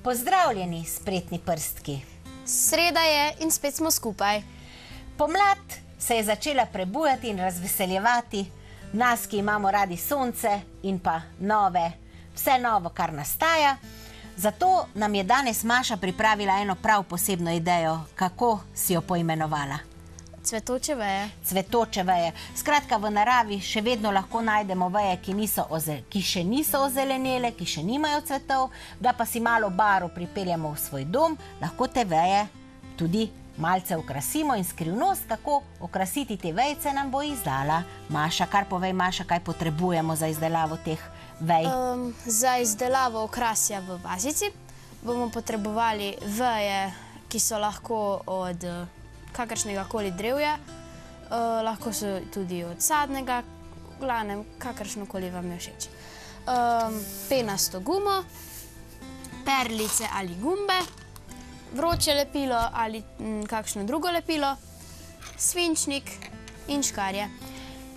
Pozdravljeni, spretni prstki. Sreda je in spet smo skupaj. Pomlad se je začela prebujati in razveseljevati. Nas, ki imamo radi sonce in pa vse novo, kar nastaja. Zato nam je danes Maša pripravila eno prav posebno idejo, kako si jo poimenovala. Cvetoče veje. Cvetoče veje. Skratka, v naravi še vedno lahko najdemo veje, ki še niso ozelenele, ki še nimajo cvetov, da pa si malo barv pripeljamo v svoj dom, lahko te veje tudi malce okrasimo in skrivnost, kako okrasiti te vejce, nam bo izdala Maša. Kar povej, Maša, kaj potrebujemo za izdelavo teh vej? Za izdelavo okrasja v vazici bomo potrebovali veje, ki so lahko od kakršnega koli drevja, lahko so tudi od sadnega, v glavnem, kakršnokoli vam je všeč. Penasto gumo, perlice ali gumbe, vroče lepilo ali kakšno drugo lepilo, svinčnik in škarje.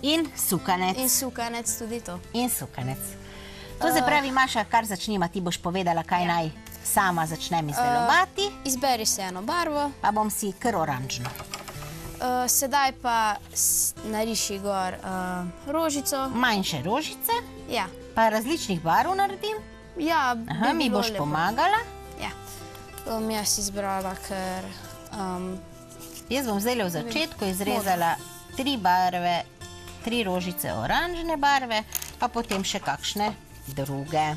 In sukanec. In sukanec tudi to. In sukanec. To se pravi, Maša, kar začnima, ti boš povedala, kaj naj sama začnem izdelovati. Izberi se eno barvo. Pa bom si kar oranžno. Sedaj pa nariši gor rožico. Manjše rožice. Ja. Pa različnih barv naredim. Ja, Aha, mi boš pomagala. Ja. Bom jaz izbrala, ker... Jaz bom zdaj v začetku izrezala 3 barve, 3 rožice oranžne barve, pa potem še kakšne druge.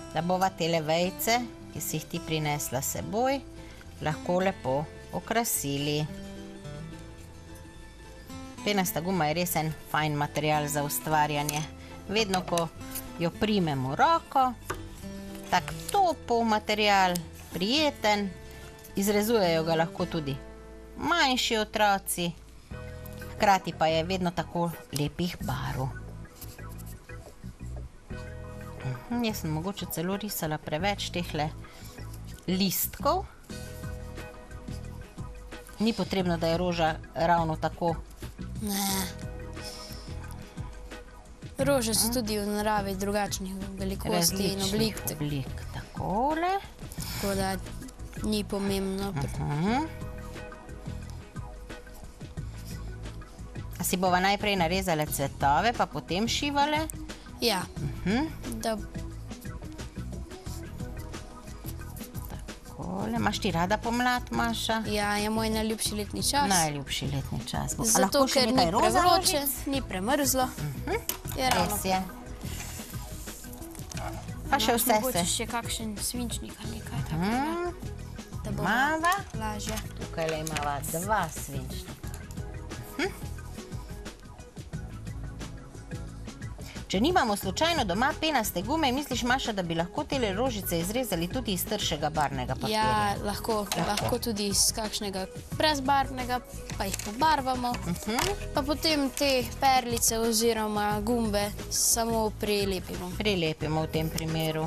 Da bova tele vejce, ki si jih ti prinesla seboj, lahko lepo okrasili. Penasta guma je res en fajn material za ustvarjanje. Vedno, ko jo primemo v roko, tak topel material, prijeten, izrezujejo ga lahko tudi manjši otroci, hkrati pa je vedno tako lepih barv. Jaz sem mogoče celo risala preveč tehle listkov. Ni potrebno, da je roža ravno tako. Ne. Rože so tudi v naravi drugačnih velikosti in oblik. Različnih oblik, takole. Tako da ni pomembno. A si bova najprej narezale cvetove, pa potem šivale? Ja. Takole. Imaš ti rada pomlad, Maša? Ja, je moj najljubši letni čas. Najljubši letni čas. Zato, ker ni prevroče, ni premrzlo. Res je. Pa še vse se. Mogoče še kakšen svinčnik ali kaj takega, da bo lažje. Tukaj imava 2 svinčnika. Če nimamo slučajno doma penaste gume, misliš, Maša, da bi lahko tele rožice izrezali tudi iz tršega barvnega papirja? Ja, lahko tudi iz kakšnega brezbarvnega, pa jih pobarvamo. Pa potem te perlice oziroma gumbe samo prilepimo. Prilepimo v tem primeru.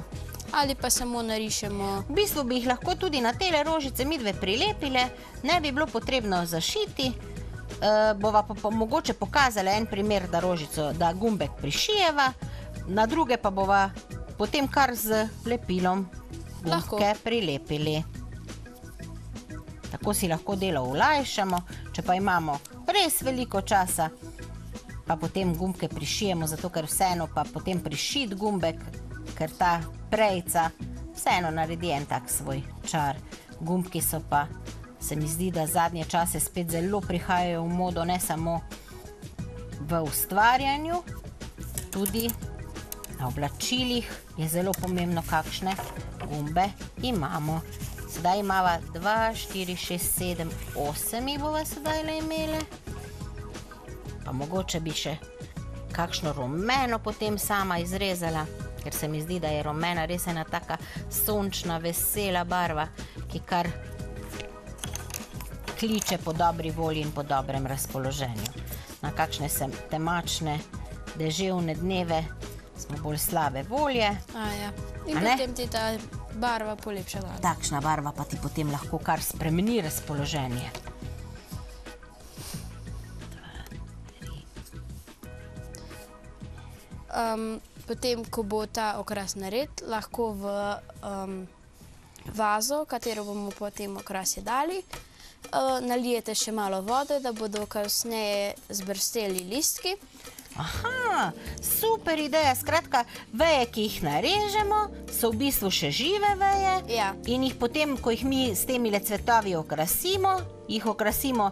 Ali pa samo narišemo. V bistvu bi jih lahko tudi na tele rožice midve prilepile, ne bi bilo potrebno zašiti. Bova pa mogoče pokazala en primer, da gumbek prišijeva, na druge pa bova potem kar z lepilom gumbke prilepili. Tako si lahko delo olajšamo, če pa imamo res veliko časa, pa potem gumbke prišijemo, zato ker vseeno pa potem prišit gumbek, ker ta prejca vseeno naredi en tak svoj čar. Gumbki so pa, se mi zdi, da zadnje čase spet zelo prihajajo v modo, ne samo v ustvarjanju, tudi na oblačilih je zelo pomembno, kakšne gumbe imamo. Sedaj imava 2, 4, 6, 7, 8 jih bova sedaj le imele. Pa mogoče bi še kakšno rumeno potem sama izrezala, ker se mi zdi, da je rumena res ena taka sončna, vesela barva, ki kar kliče po dobri volji in po dobrem razpoloženju. Na kakšne temačne, deževne dneve smo bolj slabe volje. In potem ti ta barva polepša barva. Takšna barva pa ti potem lahko kar spremeni razpoloženje. Potem, ko bo ta okras nared, lahko v vazo, katero bomo potem okrasje dali. Nalijete še malo vode, da bodo kasneje zbrsteli listki. Aha, super ideja. Skratka, veje, ki jih narežemo, so v bistvu še žive veje. Ja. In jih potem, ko jih mi s temile cvetovi okrasimo, jih okrasimo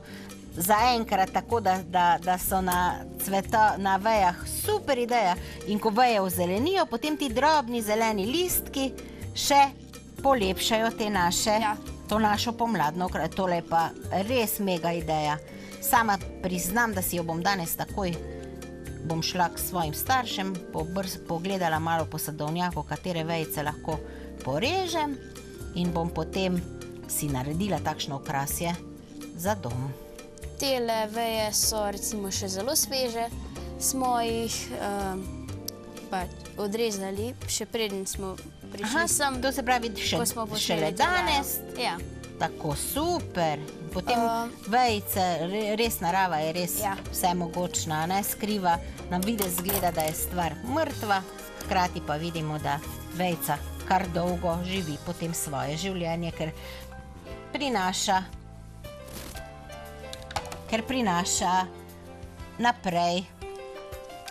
zaenkrat tako, da so na vejah. Super ideja. In ko veje ozelenijo, potem ti drobni zeleni listki še polepšajo to našo pomladno okrasje. Tole je pa res mega ideja. Sama priznam, da si jo bom danes takoj bom šla k svojim staršem, pogledala malo po sadovnjaku, katere vejice lahko porežem in bom potem si naredila takšno okrasje za dom. Tele veje so recimo še zelo sveže, smo jih odrezali, še preden smo prišli sem. To se pravi, šele danes. Ja. Tako, super. Potem vejice, res narava je res vsemogočna, ne skriva. Nam videz zgleda, da je stvar mrtva, hkrati pa vidimo, da vejica kar dolgo živi potem svoje življenje, ker prinaša naprej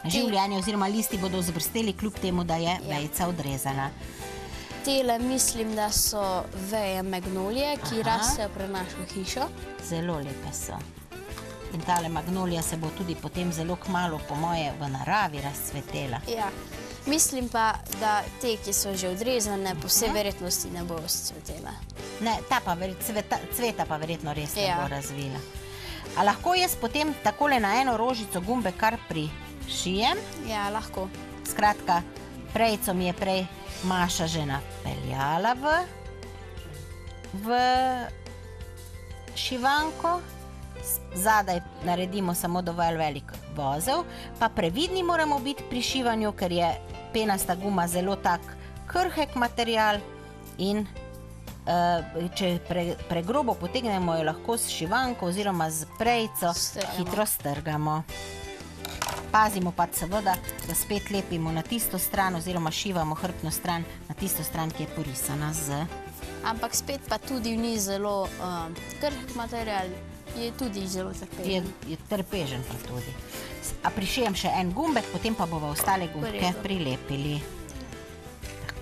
življenje, oziroma listi bodo zbrsteli kljub temu, da je vejica odrezana. Tele mislim, da so veje magnolije, ki rastejo pred našo hišo. Zelo lepe so. In tale magnolija se bo tudi potem zelo kmalu, po moje, v naravi razcvetela. Ja. Mislim pa, da te, ki so že odrezane, po vsej verjetnosti ne bo razcvetela. Ne, cveta pa verjetno res ne bo razvila. A lahko jaz potem takole na eno rožico gumbe kar prišijem? Ja, lahko. Skratka, prejico mi je prej Maša že napeljala v šivanko. Zadaj naredimo samo dovolj velik vozel, pa previdni moramo biti pri šivanju, ker je penasta guma zelo tak krhek material in če pregrobo potegnemo, jo lahko s šivanko oziroma z prejico hitro strgamo. Pazimo pa seveda, da spet lepimo na tisto stran oziroma šivamo hrbtno stran na tisto stran, ki je porisana z... Ampak spet pa tudi ni zelo krhk material, je tudi zelo trpežen. Je trpežen pa tudi. A prišijem še en gumbek, potem pa bomo ostale gumbke prilepili.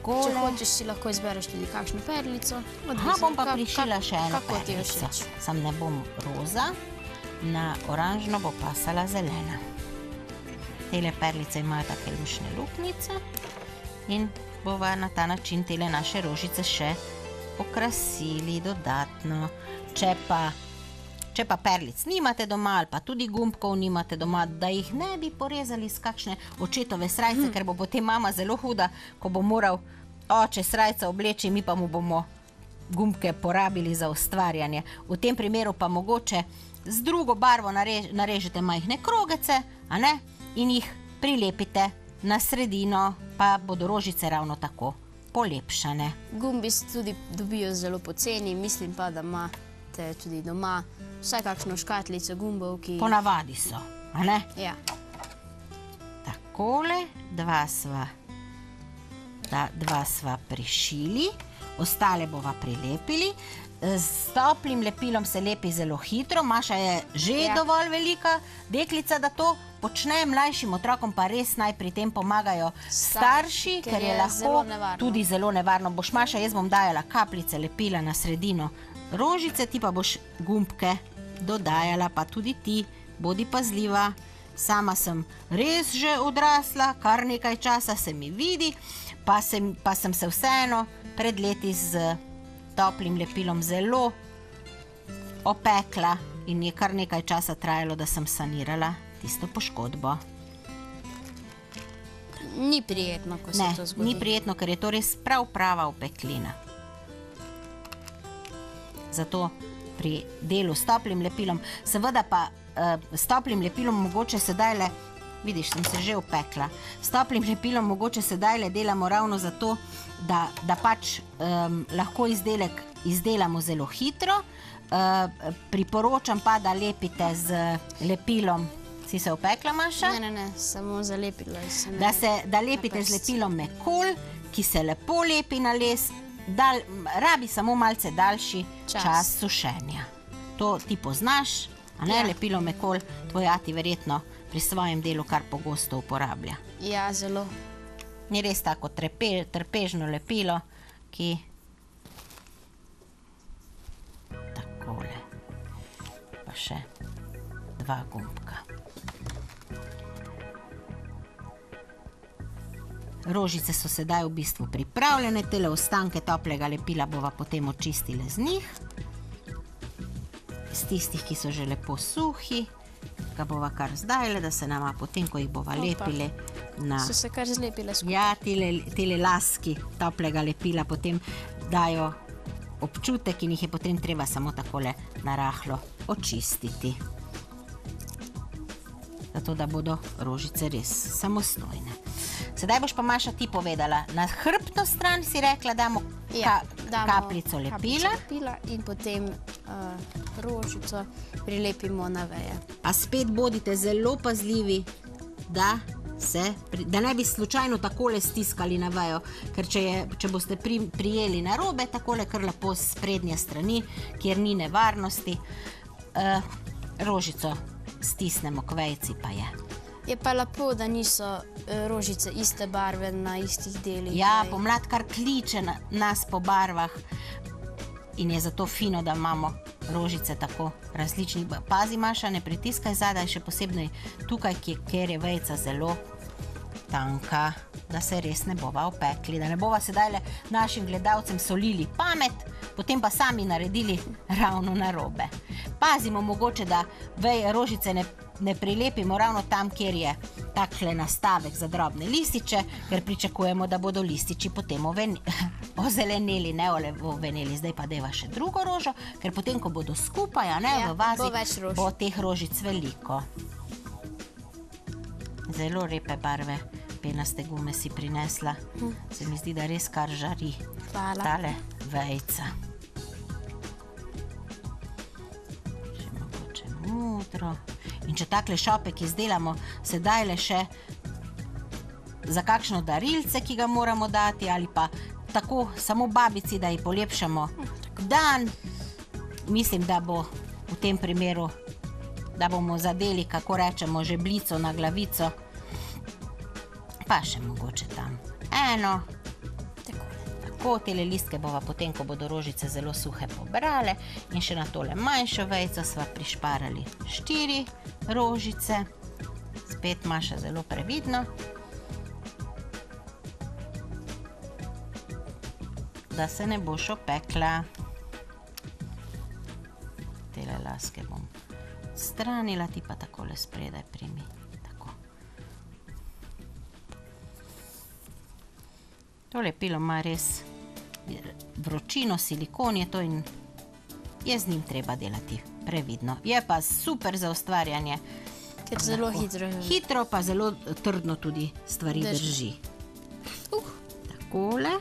Če hočeš, si lahko izbereš tudi kakšno perlico. Aha, bom pa prišila še eno perlico. Sam ne bom roza, na oranžno bo pasala zelena. Tele perlice imajo take lušne luknjice in bova na ta način tele naše rožice še okrasili dodatno. Če pa perlic nimate doma ali pa tudi gumbkov nimate doma, da jih ne bi porezali z kakšne očetove srajce, ker bo potem mama zelo huda, ko bo moral oče srajca obleči, mi pa mu bomo gumbke porabili za ustvarjanje. V tem primeru pa mogoče z drugo barvo narežete majhne krogece, a ne? In jih prilepite na sredino, pa bodo rožice ravno tako polepšane. Gumbi se tudi dobijo zelo poceni, mislim pa, da imate tudi doma vsaj kakšno škatlico gumbov, ki... Ponavadi so, a ne? Ja. Takole, dva sva prišili, ostale bova prilepili. S toplim lepilom se lepi zelo hitro, Maša je že dovolj velika deklica, da to počne, mlajšim otrokom pa res naj pri tem pomagajo starši, ker je lahko tudi zelo nevarno. Boš, Maša, jaz bom dajala kapljice lepila na sredino rožice, ti pa boš gumbke dodajala, pa tudi ti, bodi pazljiva. Sama sem res že odrasla, kar nekaj časa se mi vidi, pa sem se vseeno pred leti z toplim lepilom zelo opekla in je kar nekaj časa trajalo, da sem sanirala tisto poškodbo. Ni prijetno, ko se to zgodi. Ne, ni prijetno, ker je to res prav prava opeklina. Zato pri delu s toplim lepilom, seveda pa s toplim lepilom mogoče sedaj le, vidiš, sem se že opekla, s toplim lepilom mogoče sedaj le delamo ravno zato, da pač lahko izdelek izdelamo zelo hitro. Priporočam pa, da lepite z lepilom. Si se opekla, Maša? Ne, samo zalepila sem. Da lepite z lepilom Mekol, ki se lepo lepi na les, rabi samo malce daljši čas sušenja. To ti poznaš, a ne, lepilo Mekol, tvoj ati verjetno pri svojem delu kar pogosto uporablja. Ja, zelo. Ni res tako trpežno lepilo, ki takole, pa še 2 gumbka. Rožice so sedaj v bistvu pripravljene, tele ostanke toplega lepila bova potem očistile z njih. Z tistih, ki so že lepo suhi, ga bova kar zdajle, da se nama potem, ko jih bova lepili na... So se kar zlepile skupaj. Ja, tele laski toplega lepila potem dajo občutek in jih je potem treba samo takole narahlo očistiti. Zato, da bodo rožice res samostojne. Sedaj boš pa, Maša, ti povedala, na hrbtno stran si rekla, damo kapljico lepila. In potem rožico prilepimo na veje. A spet bodite zelo pazljivi, da ne bi slučajno takole stiskali na vejo, ker če boste prijeli narobe, takole kar lepo s prednje strani, kjer ni nevarnosti, rožico stisnemo k vejci, pa je. Je pa lepo, da niso rožice iste barve na istih delih. Ja, pomlad kar kliče nas po barvah in je zato fino, da imamo rožice tako različni. Pazi, Maša, ne pritiskaj zadaj, še posebej tukaj, kjer je vejca zelo tanka, da se res ne bova opekli, da ne bova sedaj našim gledalcem solili pamet, potem pa sami naredili ravno narobe. Pazimo mogoče, da rožice ne prilepimo ravno tam, kjer je takle nastavek za drobne lističe, ker pričakujemo, da bodo lističi potem ozeleneli, ne oveneli. Zdaj pa deva še drugo rožo, ker potem, ko bodo skupaj, v vazi, bo teh rožic veliko. Zelo lepe barve penaste gume si prinesla. Se mi zdi, da res kar žari. Hvala. Tale vejca. Še mogoče modro. In če takle šopek izdelamo, sedaj le še za kakšno darilce, ki ga moramo dati, ali pa tako samo babici, da ji polepšamo dan. Mislim, da bo v tem primeru, da bomo zadeli, kako rečemo, žebljico na glavico. Pa še mogoče tam eno. Tako, tele listke bova potem, ko bodo rožice zelo suhe, pobrale in še na tole manjšo vejco sva prišparali 4 rožice. Spet, Maša, zelo previdno. Da se ne boš opekla. Tele laske bom odstranila, ti pa takole spredaj primi. To lepilo ima res vročino, silikon je to in je z njim treba delati previdno. Je pa super za ustvarjanje. Ker zelo hitro. Hitro pa zelo trdno tudi stvari drži. Takole.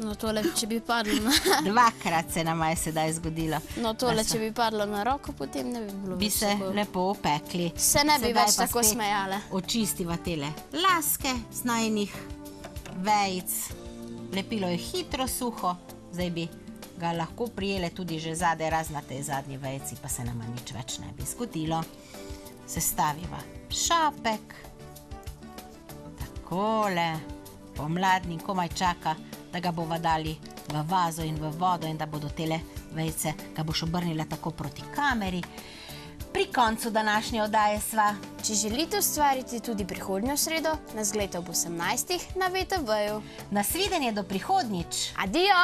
No tole, če bi padlo na... Dvakrat se nama je sedaj zgodilo. No tole, če bi padlo na roko, potem ne bi bilo bi se lepo opekli. Se ne bi več tako smejale. Očistiva tele laske z najinih vejic. Lepilo je hitro suho, zdaj bi ga lahko prijele tudi že zadaj, razna tej zadnji vejci, pa se nama nič več ne bi zgodilo. Sestaviva šapek. Takole. Pomladni komaj čaka, da ga bova dali v vazo in v vodo in da bodo tele vejce, ga boš obrnila tako proti kameri. Pri koncu današnje oddaje sva. Če želite ustvariti tudi prihodnjo sredo, nas gledajte ob 18. na VTV-ju. Nasvidenje do prihodnjič. Adijo!